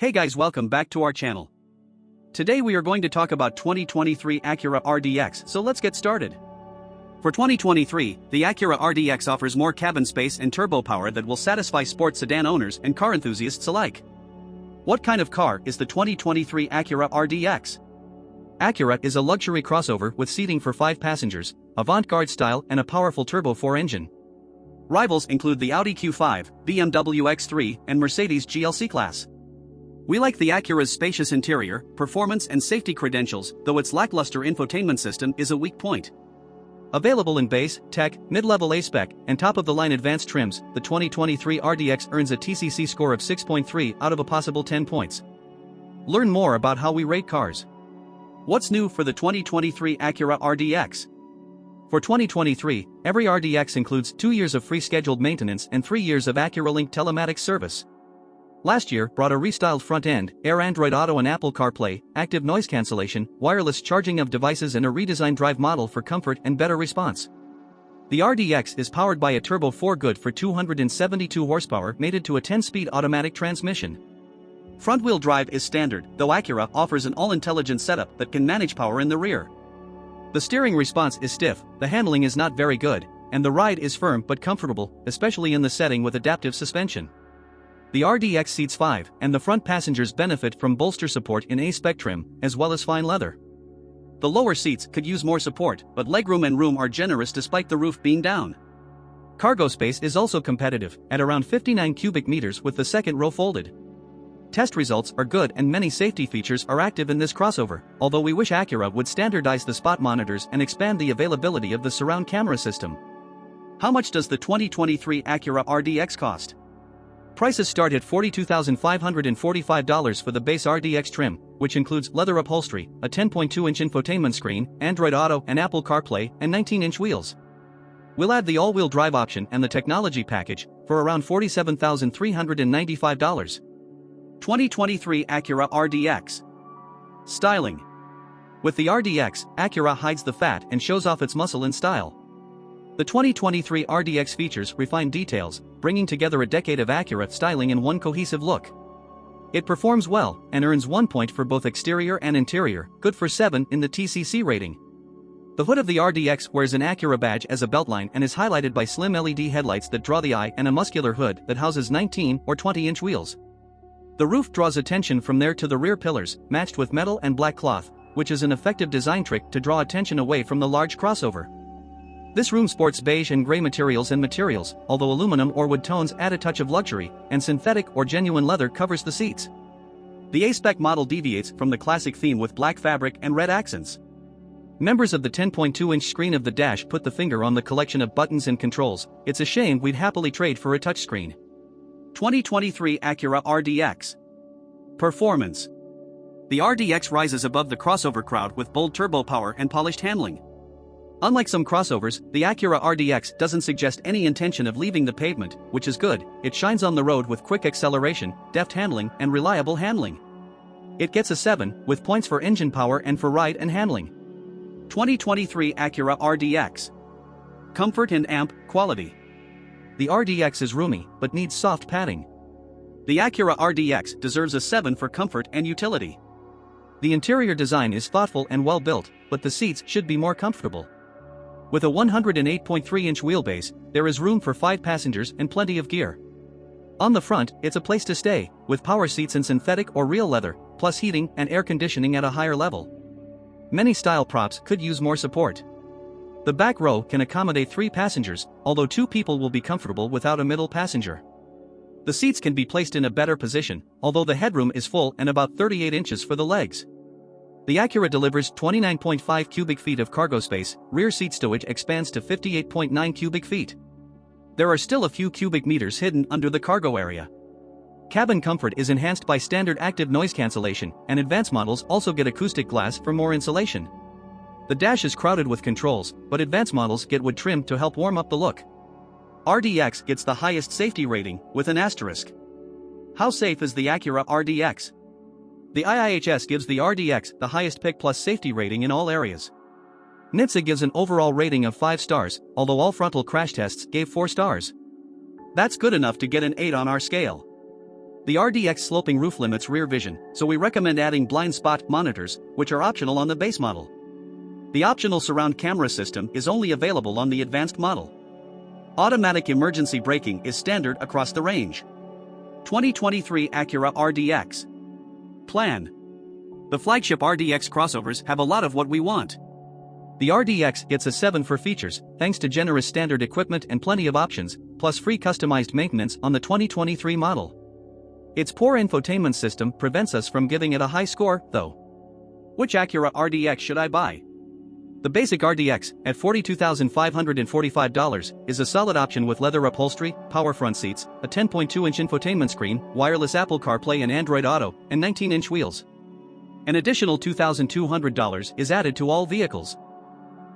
Hey guys, welcome back to our channel. Today we are going to talk about 2023 Acura RDX, so let's get started. For 2023, the Acura RDX offers more cabin space and turbo power that will satisfy sports sedan owners and car enthusiasts alike. What kind of car is the 2023 Acura RDX? Acura is a luxury crossover with seating for 5 passengers, avant-garde style and a powerful turbo 4 engine. Rivals include the Audi Q5, BMW X3, and Mercedes GLC class. We like the Acura's spacious interior, performance and safety credentials, though its lackluster infotainment system is a weak point. Available in base, tech, mid-level A-spec, and top-of-the-line advanced trims, the 2023 RDX earns a TCC score of 6.3 out of a possible 10 points. Learn more about how we rate cars. What's new for the 2023 Acura RDX? For 2023, every RDX includes 2 years of free scheduled maintenance and 3 years of AcuraLink telematics service. Last year brought a restyled front end, Air Android Auto and Apple CarPlay, active noise cancellation, wireless charging of devices and a redesigned drive model for comfort and better response. The RDX is powered by a turbo 4 good for 272 horsepower mated to a 10-speed automatic transmission. Front-wheel drive is standard, though Acura offers an all-intelligent setup that can manage power in the rear. The steering response is stiff, the handling is not very good, and the ride is firm but comfortable, especially in the setting with adaptive suspension. The RDX seats 5, and the front passengers benefit from bolster support in A-spec trim, as well as fine leather. The lower seats could use more support, but legroom and room are generous despite the roof being down. Cargo space is also competitive, at around 59 cubic meters with the second row folded. Test results are good and many safety features are active in this crossover, although we wish Acura would standardize the spot monitors and expand the availability of the surround camera system. How much does the 2023 Acura RDX cost? Prices start at $42,545 for the base RDX trim, which includes leather upholstery, a 10.2-inch infotainment screen, Android Auto and Apple CarPlay, and 19-inch wheels. We'll add the all-wheel drive option and the technology package for around $47,395. 2023 Acura RDX. Styling. With the RDX, Acura hides the fat and shows off its muscle in style. The 2023 RDX features refined details, bringing together a decade of Acura styling in one cohesive look. It performs well and earns 1 point for both exterior and interior, good for 7 in the TCC rating. The hood of the RDX wears an Acura badge as a beltline and is highlighted by slim LED headlights that draw the eye and a muscular hood that houses 19 or 20-inch wheels. The roof draws attention from there to the rear pillars, matched with metal and black cloth, which is an effective design trick to draw attention away from the large crossover. This room sports beige and gray materials, although aluminum or wood tones add a touch of luxury, and synthetic or genuine leather covers the seats. The A-spec model deviates from the classic theme with black fabric and red accents. Members of the 10.2-inch screen of the dash put the finger on the collection of buttons and controls. It's a shame we'd happily trade for a touchscreen. 2023 Acura RDX. Performance. The RDX rises above the crossover crowd with bold turbo power and polished handling. Unlike some crossovers, the Acura RDX doesn't suggest any intention of leaving the pavement, which is good. It shines on the road with quick acceleration, deft handling, and reliable handling. It gets a 7, with points for engine power and for ride and handling. 2023 Acura RDX. Comfort and amp quality. The RDX is roomy, but needs soft padding. The Acura RDX deserves a 7 for comfort and utility. The interior design is thoughtful and well built, but the seats should be more comfortable. With a 108.3-inch wheelbase, there is room for 5 passengers and plenty of gear. On the front, it's a place to stay, with power seats in synthetic or real leather, plus heating and air conditioning at a higher level. Many style props could use more support. The back row can accommodate 3 passengers, although 2 people will be comfortable without a middle passenger. The seats can be placed in a better position, although the headroom is full and about 38 inches for the legs. The Acura delivers 29.5 cubic feet of cargo space, rear seat stowage expands to 58.9 cubic feet. There are still a few cubic meters hidden under the cargo area. Cabin comfort is enhanced by standard active noise cancellation, and advanced models also get acoustic glass for more insulation. The dash is crowded with controls, but advanced models get wood trim to help warm up the look. RDX gets the highest safety rating, with an asterisk. How safe is the Acura RDX? The IIHS gives the RDX the highest PIC Plus safety rating in all areas. NHTSA gives an overall rating of 5 stars, although all frontal crash tests gave 4 stars. That's good enough to get an 8 on our scale. The RDX sloping roof limits rear vision, so we recommend adding blind spot monitors, which are optional on the base model. The optional surround camera system is only available on the advanced model. Automatic emergency braking is standard across the range. 2023 Acura RDX. Plan. The flagship RDX crossovers have a lot of what we want. The RDX gets a 7 for features, thanks to generous standard equipment and plenty of options, plus free customized maintenance on the 2023 model. Its poor infotainment system prevents us from giving it a high score, though. Which Acura RDX should I buy? The basic RDX, at $42,545, is a solid option with leather upholstery, power front seats, a 10.2-inch infotainment screen, wireless Apple CarPlay and Android Auto, and 19-inch wheels. An additional $2,200 is added to all vehicles.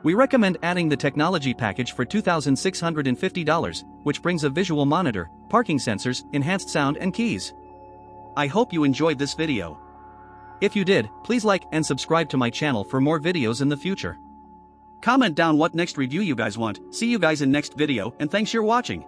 We recommend adding the technology package for $2,650, which brings a visual monitor, parking sensors, enhanced sound and keys. I hope you enjoyed this video. If you did, please like and subscribe to my channel for more videos in the future. Comment down what next review you guys want. See you guys in next video, and thanks for watching.